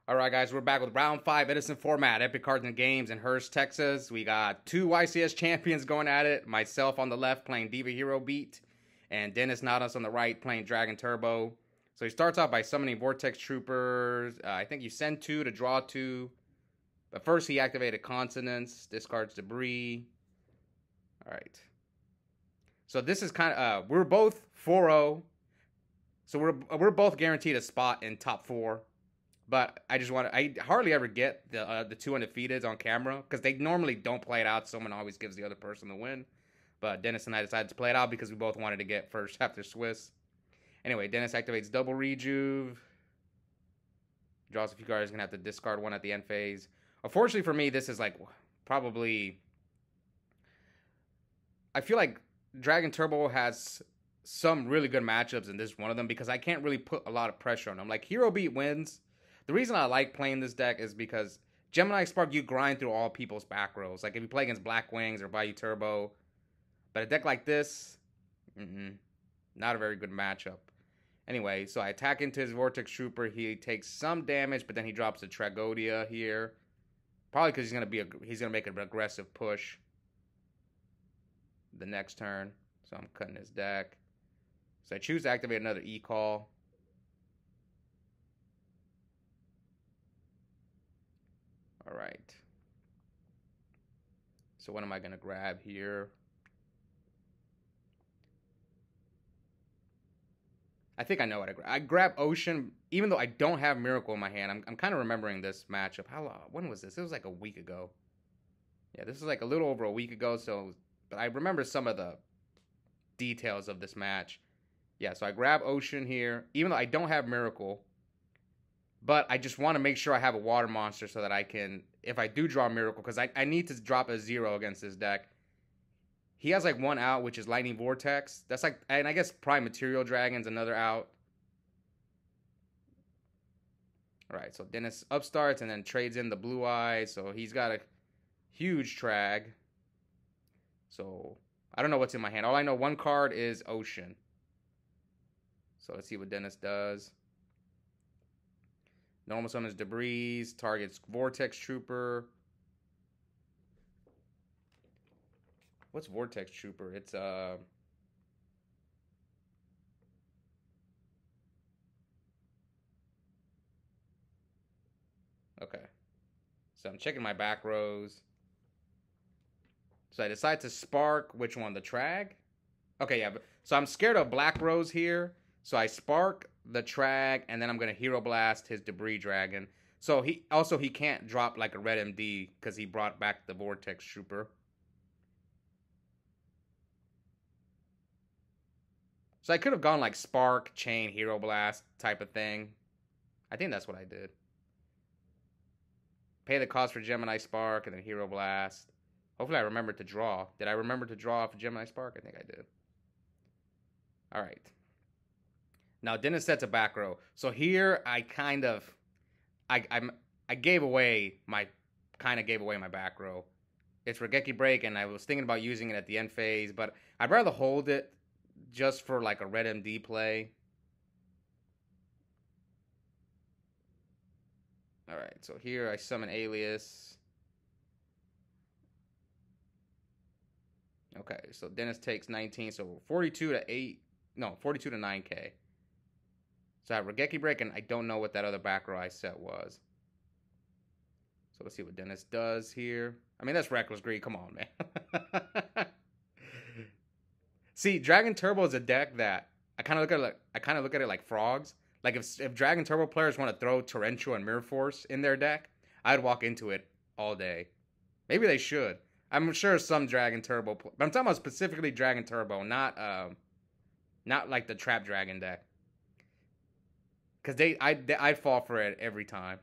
All right, guys, we're back with round 5 Edison format, Epic Cards and Games in Hurst, Texas. We got two YCS champions going at it. Myself on the left playing Diva Hero Beat, and Denis Nadas on the right playing Dragon Turbo. So he starts off by summoning Vortex Troopers. I think you send 2 to draw 2. But first he activated Consonants, discards Debris. All right. So this is kind of, we're both 4-0. So we're both guaranteed a spot in top 4. But I hardly ever get the 2 undefeateds on camera because they normally don't play it out. Someone always gives the other person the win. But Denis and I decided to play it out because we both wanted to get first after Swiss. Anyway, Denis activates double rejuve. Draws a few cards. He's going to have to discard 1 at the end phase. Unfortunately for me, this is like probably... I feel like Dragon Turbo has some really good matchups in this one of them because I can't really put a lot of pressure on him. Like, Hero Beat wins. The reason I like playing this deck is because Gemini Spark, you grind through all people's back rows. Like if you play against Black Wings or Bayou Turbo. But a deck like this, not a very good matchup. Anyway, so I attack into his Vortex Trooper. He takes some damage, but then he drops a Tragodia here. Probably because he's gonna make an aggressive push the next turn. So I'm cutting his deck. So I choose to activate another E-Call. All right. So what am I going to grab here? I think I know what I grab. I grab Ocean, even though I don't have Miracle in my hand. I'm kind of remembering this matchup. How long? When was this? It was like a week ago. Yeah, this was like a little over a week ago. But I remember some of the details of this match. Yeah, so I grab Ocean here, even though I don't have Miracle. But I just want to make sure I have a water monster so that I can, if I do draw Miracle, because I need to drop a 0 against this deck. He has like 1 out, which is Lightning Vortex. That's like, and I guess Prime Material Dragon's another out. All right, so Denis upstarts and then trades in the Blue Eyes. So he's got a huge Trag. So I don't know what's in my hand. All I know, 1 card is Ocean. So let's see what Denis does. Normal summons Debris, targets Vortex Trooper. What's Vortex Trooper? It's okay. So I'm checking my back rows. So I decide to spark which one? The Trag? Okay, yeah. So I'm scared of Black Rose here. So I spark the Trag, and then I'm going to Hero Blast his Debris Dragon. So he can't drop like a Red MD because he brought back the Vortex Trooper. So I could have gone like Spark, Chain, Hero Blast type of thing. I think that's what I did. Pay the cost for Gemini Spark and then Hero Blast. Hopefully I remember to draw. Did I remember to draw off Gemini Spark? I think I did. All right. Now Denis sets a back row. So here I kind of gave away my back row. It's Regeki Break, and I was thinking about using it at the end phase, but I'd rather hold it just for like a Red MD play. All right, so here I summon Alias. Okay, so Denis takes 19, so 42 to 9K. So I have Regeki Break, and I don't know what that other back row I set was. So let's see what Denis does here. I mean, that's reckless greed. Come on, man. See, Dragon Turbo is a deck that I kind of look at it like frogs. Like if Dragon Turbo players want to throw Torrential and Mirror Force in their deck, I'd walk into it all day. Maybe they should. I'm sure some Dragon Turbo, but I'm talking about specifically Dragon Turbo, not like the Trap Dragon deck. Because I'd fall for it every time.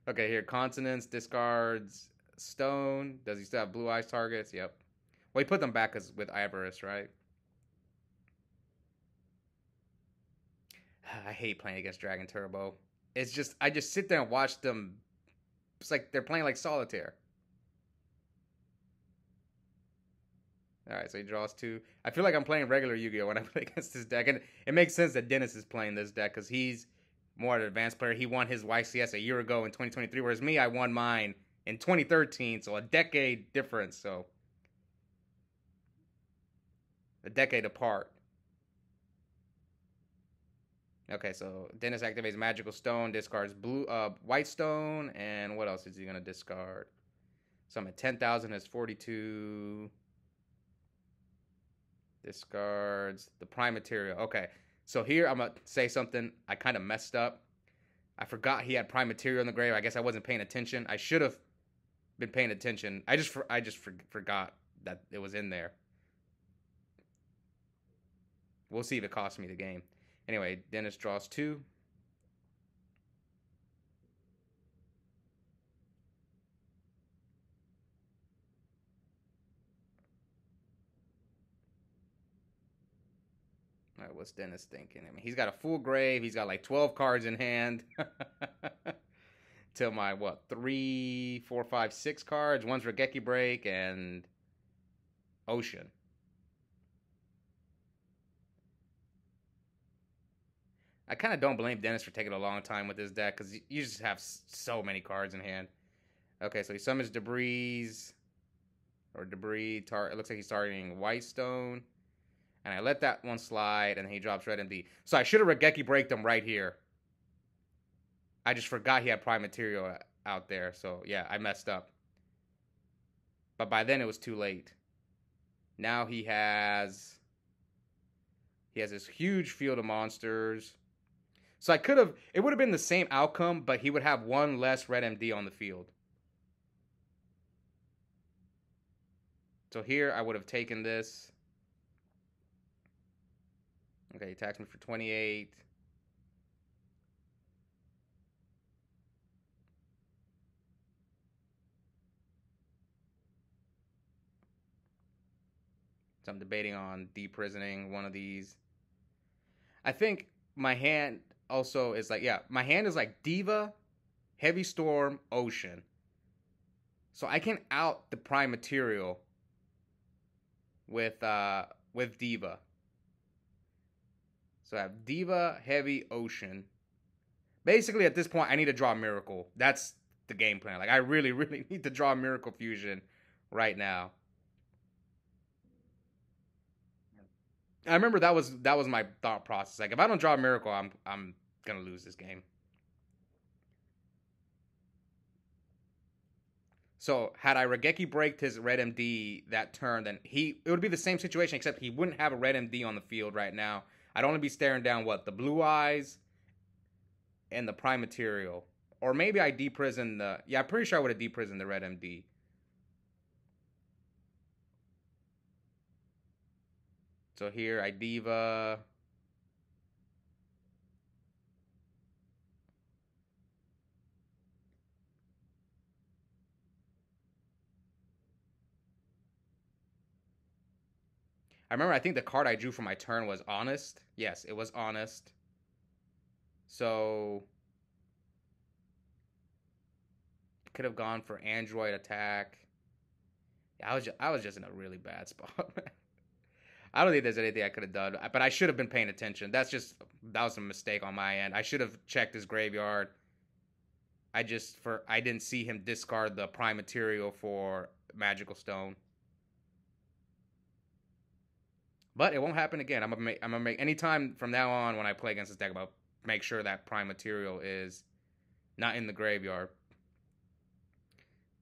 Okay, here, Consonants, discards Stone. Does he still have Blue Eyes targets? Yep. Well, he put them back with Avarice, right? I hate playing against Dragon Turbo. It's just, I just sit there and watch them. It's like they're playing like solitaire. Alright, so he draws 2. I feel like I'm playing regular Yu-Gi-Oh! When I play against this deck. And it makes sense that Denis is playing this deck because he's more advanced player. He won his YCS a year ago in 2023, whereas me, I won mine in 2013, so a decade difference. So a decade apart. Okay, so Dennis activates Magical Stone, discards White Stone, and what else is he gonna discard? So I'm at 10,000. Has 42. Discards the Prime Material. Okay, so here I'm gonna say something. I kind of messed up. I forgot he had Prime Material in the grave. I guess I wasn't paying attention. I should have been paying attention. I just forgot that it was in there. We'll see if it costs me the game. Anyway, Dennis draws 2. All right, what's Dennis thinking? I mean, he's got a full grave. He's got like 12 cards in hand. Till my, what, 3, 4, 5, 6 cards. One's Regeki Break and Ocean. I kind of don't blame Dennis for taking a long time with this deck because you just have so many cards in hand. Okay, so he summons Debris. Or Debris. It looks like he's targeting Whitestone. And I let that one slide, and he drops Red MD. So I should have Regeki Breaked him right here. I just forgot he had Prime Material out there. So, yeah, I messed up. But by then, it was too late. Now he has this huge field of monsters. So I could have... It would have been the same outcome, but he would have one less Red MD on the field. So here, I would have taken this. Okay, he attacks me for 28. So I'm debating on deprisoning one of these. I think my hand also is like, yeah, my hand is like Diva, Heavy Storm, Ocean. So I can out the Prime Material with Diva. So I have Diva, Heavy, Ocean. Basically, at this point, I need to draw a Miracle. That's the game plan. Like, I really, really need to draw a Miracle Fusion right now. I remember that was my thought process. Like, if I don't draw a Miracle, I'm gonna lose this game. So had I Regeki Breaked his Red MD that turn, then it would be the same situation, except he wouldn't have a Red MD on the field right now. I'd only be staring down, what, the Blue Eyes and the Prime Material. Or maybe I deprison the... Yeah, I'm pretty sure I would have deprisoned the Red MD. So here, I Diva... I remember, I think the card I drew for my turn was Honest. Yes, it was Honest. So... could have gone for Android Attack. Yeah, I was just in a really bad spot. I don't think there's anything I could have done, but I should have been paying attention. That was a mistake on my end. I should have checked his graveyard. I didn't see him discard the Prime Material for Magical Stone. But it won't happen again. I'm gonna make anytime from now on when I play against this deck, I'm gonna make sure that Prime Material is not in the graveyard.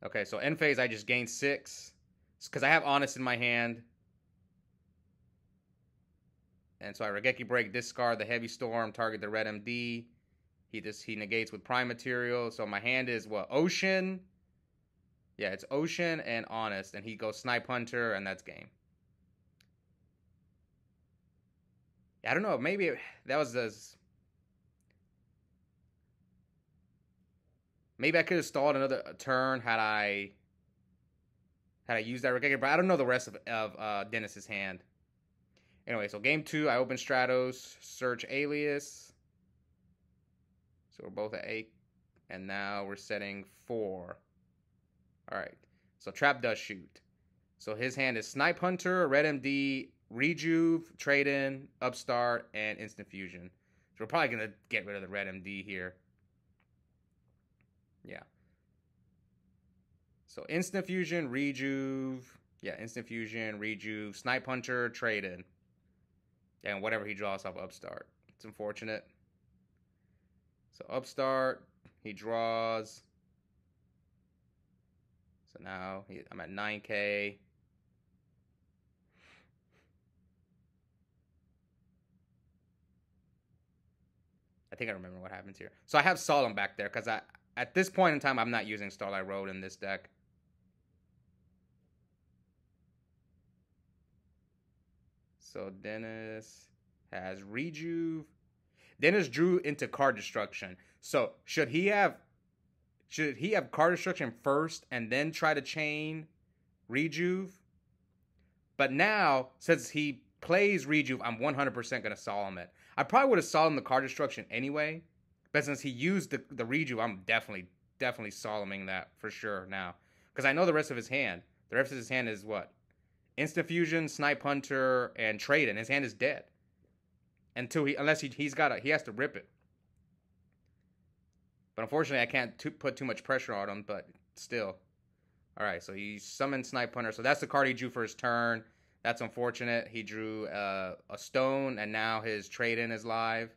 Okay, so end phase I just gained 6 because I have Honest in my hand. And so I Regeki Break, discard the Heavy Storm, target the Red MD. He negates with Prime Material. So my hand is what? Ocean. Yeah, it's Ocean and Honest. And he goes Snipe Hunter, and that's game. I don't know. Maybe that was this. Maybe I could have stalled another turn had I used that Regeki. But I don't know the rest of Dennis's hand. Anyway, so game 2, I open Stratos, search Alias. So we're both at 8. And now we're setting 4. Alright. So Trap does shoot. So his hand is Snipe Hunter, Red MD, Rejuve, Trade-In, Upstart, and Instant Fusion. So we're probably going to get rid of the red MD here. Yeah. So instant fusion, rejuve. Yeah, instant fusion, rejuve, snipe hunter, trade in. And whatever he draws off upstart. It's unfortunate. So upstart, he draws. So now I'm at 9K. I think I remember what happens here. So I have Solemn back there because at this point in time, I'm not using Starlight Road in this deck. So Dennis has Rejuve. Dennis drew into card destruction. So should he have card destruction first and then try to chain Rejuve? But now, since he plays Rejuve, I'm 100% going to Solemn it. I probably would have Solemn the card destruction anyway. But since he used the Rejuve, I'm definitely Solemning that for sure now. Because I know the rest of his hand. The rest of his hand is what? Instant Fusion, Snipe Hunter, and Trade in. His hand is dead. Unless he has to rip it. But unfortunately, I can't put too much pressure on him, but still. Alright, so he summoned Snipe Hunter. So that's the card he drew for his turn. That's unfortunate. He drew a stone, and now his trade-in is live.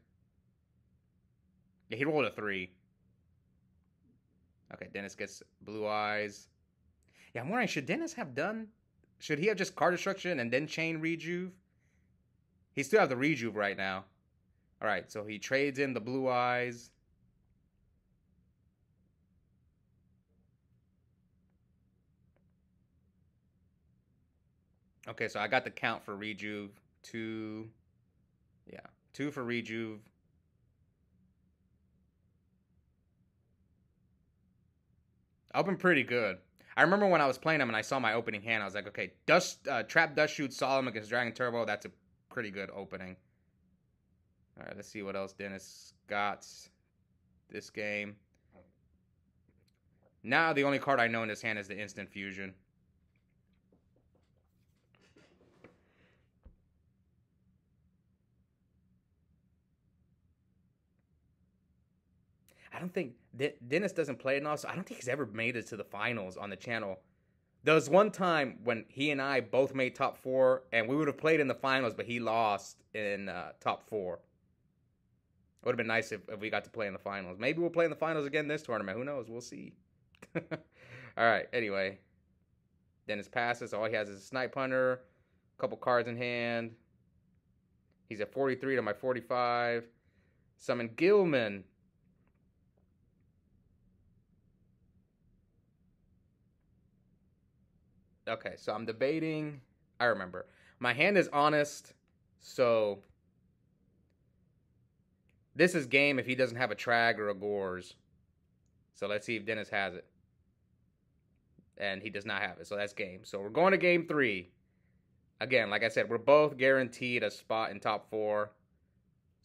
Yeah, he rolled a 3. Okay, Dennis gets Blue Eyes. Yeah, I'm wondering, should Dennis have done... Should he have just card destruction and then chain Rejuve? He still have the Rejuve right now. Alright, so he trades in the Blue Eyes. Okay, so I got the count for Rejuve. 2. Yeah, 2 for Rejuve. Opened pretty good. I remember when I was playing him and I saw my opening hand, I was like, okay, Trap Dust Shoot Solemn against Dragon Turbo, that's a pretty good opening. Alright, let's see what else Dennis got this game. Now the only card I know in his hand is the Instant Fusion. I don't think Dennis doesn't play enough, so I don't think he's ever made it to the finals on the channel. There was one time when he and I both made top 4, and we would have played in the finals, but he lost in top 4. It would have been nice if we got to play in the finals. Maybe we'll play in the finals again this tournament. Who knows? We'll see. All right, anyway. Dennis passes. All he has is a Snipe Hunter, a couple cards in hand. He's at 43 to my 45. Summon Gilman. Okay, so I'm debating. I remember. My hand is honest, so this is game if he doesn't have a Trag or a Gores. So let's see if Dennis has it. And he does not have it, so that's game. So we're going to game 3. Again, like I said, we're both guaranteed a spot in top 4.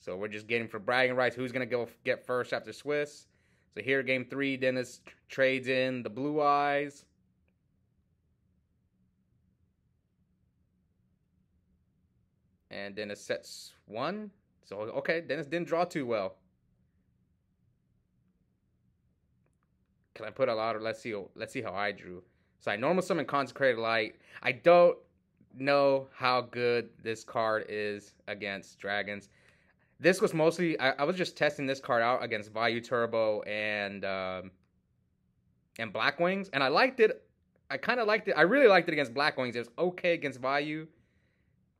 So we're just getting for bragging rights. Who's going to get first after Swiss? So here, game 3, Dennis trades in the Blue Eyes. And Dennis sets 1. So, okay, Dennis didn't draw too well. Can I put a lot of... Let's see how I drew. So I normal summon Consecrated Light. I don't know how good this card is against dragons. This was mostly... I was just testing this card out against Vayu Turbo and Black Wings. And I liked it. I kind of liked it. I really liked it against Black Wings. It was okay against Vayu.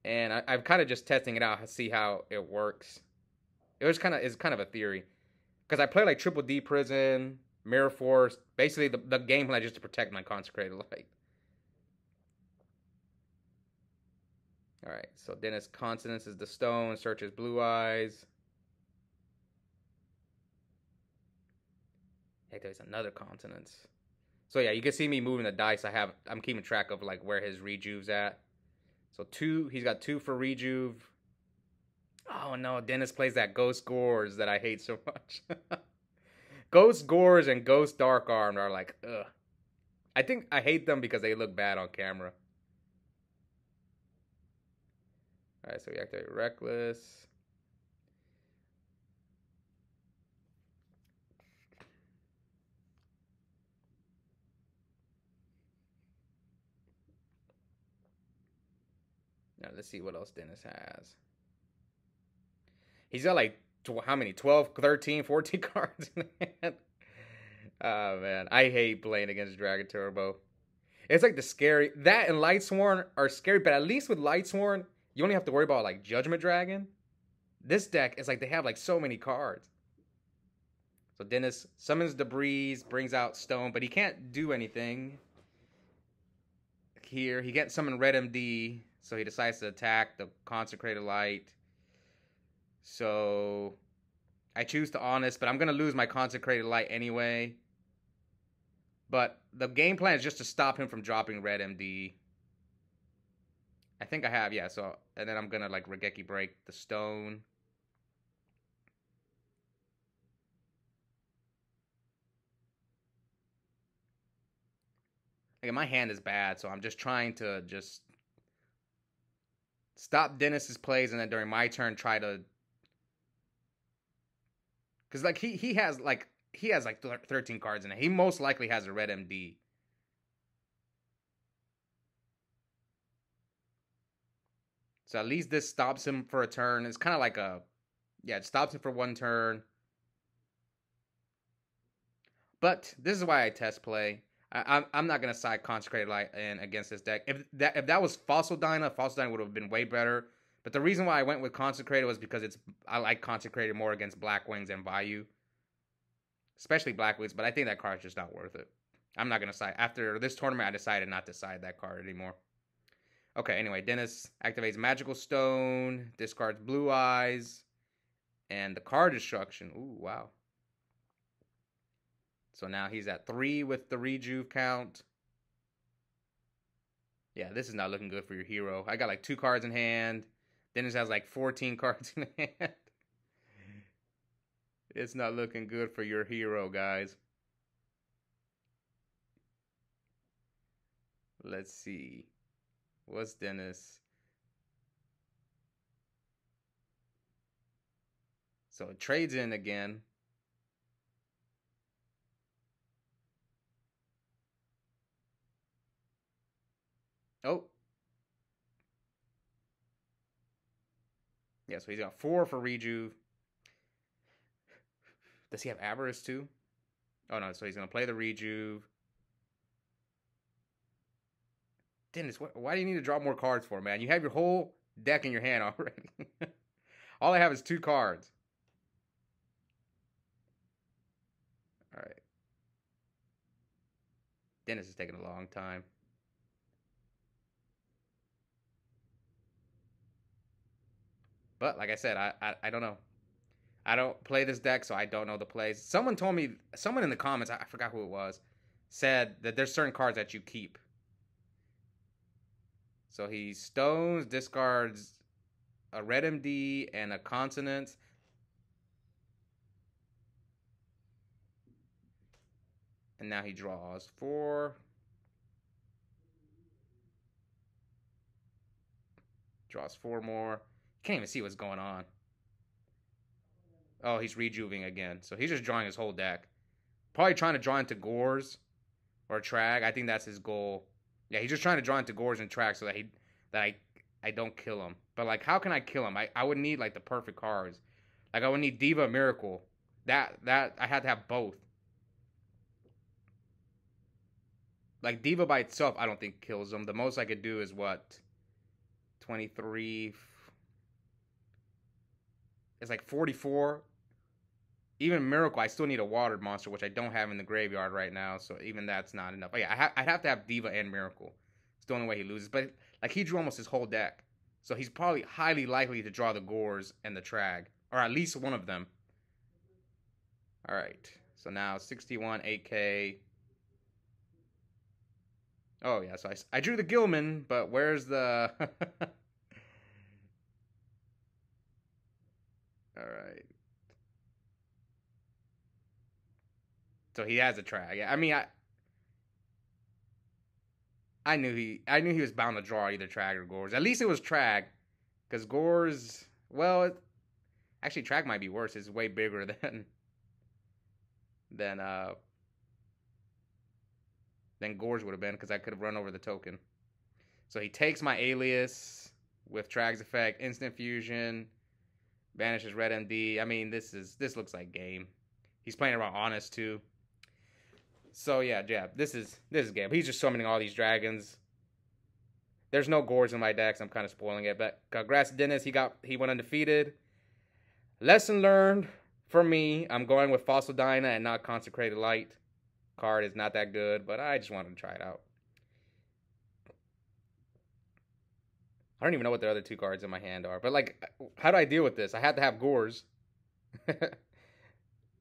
And I'm kind of just testing it out to see how it works. It's kind of a theory. Because I play like Triple D Prison, Mirror Force, basically the game plan just to protect my Consecrated Light. Alright, so Dennis Consonance is the stone, searches Blue Eyes. Hey, there's another Consonance. So yeah, you can see me moving the dice. I'm keeping track of like where his Rejuve's at. So 2, he's got 2 for Rejuve. Oh no, Dennis plays that Ghost Gores that I hate so much. Ghost Gores and Ghost Dark Armed are like, ugh. I think I hate them because they look bad on camera. Alright, so we activate Reckless. Now let's see what else Dennis has. He's got like how many? 12, 13, 14 cards in hand. Oh man, I hate playing against Dragon Turbo. It's like the scary that and Lightsworn are scary, but at least with Lightsworn, you only have to worry about like Judgment Dragon. This deck is like they have like so many cards. So Dennis summons Debris, brings out Stone, but he can't do anything here. He can't summon Red MD, so he decides to attack the Consecrated Light. So I choose to Honest, but I'm going to lose my Consecrated Light anyway. But the game plan is just to stop him from dropping Red MD. I think I have, yeah. So, and then I'm going to like Regeki break the Stone. Like, my hand is bad, so I'm just trying to just stop Dennis's plays, and then during my turn try to, because like he has like 13 cards in it. He most likely has a Red MD. So at least this stops him for a turn. It's kind of like it stops him for one turn. But this is why I test play. I'm not gonna side Consecrated Light in against this deck. If that was Fossil Dyna would have been way better. But the reason why I went with Consecrated was because I like Consecrated more against Black Wings and Vayu, especially Black Wings. But I think that card's just not worth it. I'm not gonna side after this tournament. I decided not to side that card anymore. Okay, anyway, Dennis activates Magical Stone, discards Blue Eyes, and the card destruction. Ooh, wow. So now he's at 3 with the rejuve count. Yeah, this is not looking good for your hero. I got like 2 cards in hand. Dennis has like 14 cards in hand. It's not looking good for your hero, guys. Let's see. What's Dennis? So it trades in again. Oh. Yeah, so he's got 4 for rejuve. Does he have Avarice too? Oh no, so he's going to play the rejuve. Dennis, why do you need to draw more cards for, man? You have your whole deck in your hand already. All I have is 2 cards. All right. Dennis is taking a long time. But like I said, I don't know. I don't play this deck, so I don't know the plays. Someone told me, someone in the comments, I forgot who it was, said that there's certain cards that you keep. So he stones, discards a Red MD and a Consonance. And now he draws 4. Draws 4 more. Can't even see what's going on. Oh, he's rejuving again. So he's just drawing his whole deck. Probably trying to draw into Gores or Trag. I think that's his goal. Yeah, he's just trying to draw into Gores and Trag so that I don't kill him. But like, how can I kill him? I would need like the perfect cards. Like I would need Diva, Miracle. That I had to have both. Like Diva by itself, I don't think kills him. The most I could do is what, 23. It's like 44. Even Miracle, I still need a watered monster, which I don't have in the graveyard right now. So even that's not enough. But yeah, I'd have to have Diva and Miracle. It's the only way he loses. But like he drew almost his whole deck, so he's probably highly likely to draw the Gores and the Trag, or at least one of them. All right. So now 61, 8K. Oh yeah. So I drew the Gilman, but where's the? All right. So he has a Trag. Yeah, I mean, I knew he was bound to draw either Trag or Gores. At least it was Trag, because Gores, well, actually Trag might be worse. It's way bigger than Gores would have been, because I could have run over the token. So he takes my Alias, with Trag's effect, instant fusion, banishes red MD. I mean, this looks like game. He's playing around honest too. So yeah, this is game. He's just summoning all these dragons. There's no Gores in my decks. I'm kind of spoiling it, but congrats to Denis. He went undefeated. Lesson learned for me. I'm going with Fossil Dyna and not Consecrated Light. Card is not that good, but I just wanted to try it out. I don't even know what the other two cards in my hand are, but like, how do I deal with this? I had to have Gores.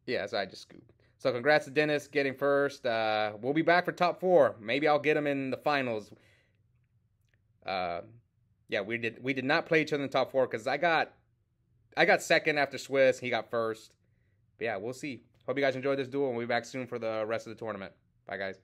Yeah, so I just scooped. So congrats to Denis getting first. We'll be back for top 4. Maybe I'll get him in the finals. Yeah, we did not play each other in the top 4 because I got second after Swiss. He got first. But yeah, we'll see. Hope you guys enjoyed this duel, and we'll be back soon for the rest of the tournament. Bye, guys.